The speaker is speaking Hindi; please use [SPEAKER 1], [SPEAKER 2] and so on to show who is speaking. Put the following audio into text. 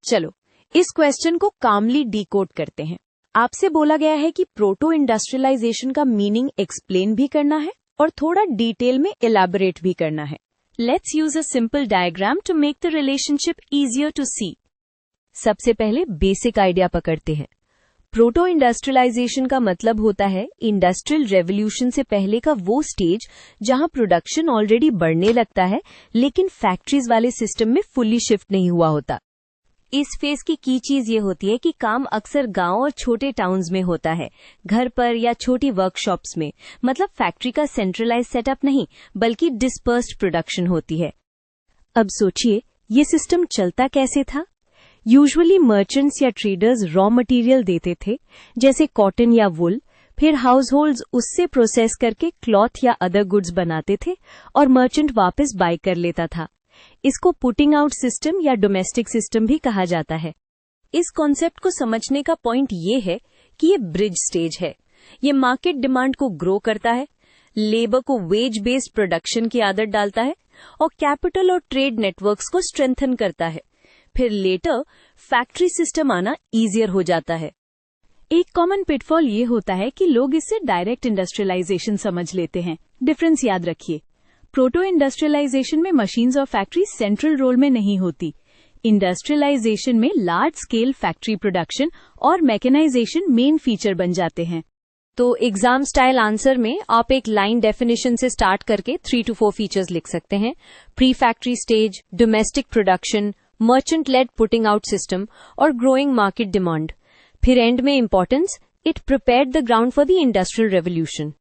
[SPEAKER 1] चलो इस क्वेश्चन को कामली डिकोड करते हैं। आपसे बोला गया है कि प्रोटो इंडस्ट्रियलाइजेशन का मीनिंग एक्सप्लेन भी करना है और थोड़ा डिटेल में इलैबोरेट भी करना है। Let's use a simple diagram to make the relationship easier to see. सबसे पहले बेसिक आइडिया पकड़ते हैं। प्रोटो इंडस्ट्रियलाइजेशन का मतलब होता है इंडस्ट्रियल रेवोल्यूशन से पहले का वो स्टेज जहां प्रोडक्शन ऑलरेडी बढ़ने लगता है लेकिन फैक्ट्रीज वाले सिस्टम में फुल्ली शिफ्ट नहीं हुआ होता। इस फेज की चीज ये होती है कि काम अक्सर गांव और छोटे टाउन्स में होता है, घर पर या छोटी वर्कशॉप्स में। मतलब फैक्ट्री का सेंट्रलाइज सेटअप नहीं बल्कि डिस्पर्स्ड प्रोडक्शन होती है। अब सोचिए ये सिस्टम चलता कैसे था। यूजुअली मर्चेंट्स या ट्रेडर्स रॉ मटेरियल देते थे जैसे कॉटन या वुल, फिर हाउस होल्ड्स उससे प्रोसेस करके क्लॉथ या अदर गुड्स बनाते थे और मर्चेंट वापस बाय कर लेता था। इसको पुटिंग आउट सिस्टम या डोमेस्टिक सिस्टम भी कहा जाता है। इस कॉन्सेप्ट को समझने का पॉइंट ये है कि ये ब्रिज स्टेज है। ये मार्केट डिमांड को ग्रो करता है, लेबर को वेज बेस्ड प्रोडक्शन की आदत डालता है और कैपिटल और ट्रेड नेटवर्क्स को स्ट्रेंथन करता है। फिर लेटर फैक्ट्री सिस्टम आना इजियर हो जाता है। एक कॉमन पिटफॉल ये होता है कि लोग इससे डायरेक्ट इंडस्ट्रियलाइजेशन समझ लेते हैं। डिफरेंस याद रखिए, प्रोटो इंडस्ट्रियलाइजेशन में मशीन्स और फैक्ट्री सेंट्रल रोल में नहीं होती। इंडस्ट्रियलाइजेशन में लार्ज स्केल फैक्ट्री प्रोडक्शन और मैकेनाइजेशन मेन फीचर बन जाते हैं। तो एग्जाम स्टाइल आंसर में आप एक लाइन डेफिनेशन से स्टार्ट करके 3 to 4 फीचर्स लिख सकते हैं। Pre factory stage, domestic production, merchant led putting out system और ग्रोइंग मार्केट डिमांड। फिर एंड में importance, it prepared the ground for the industrial revolution.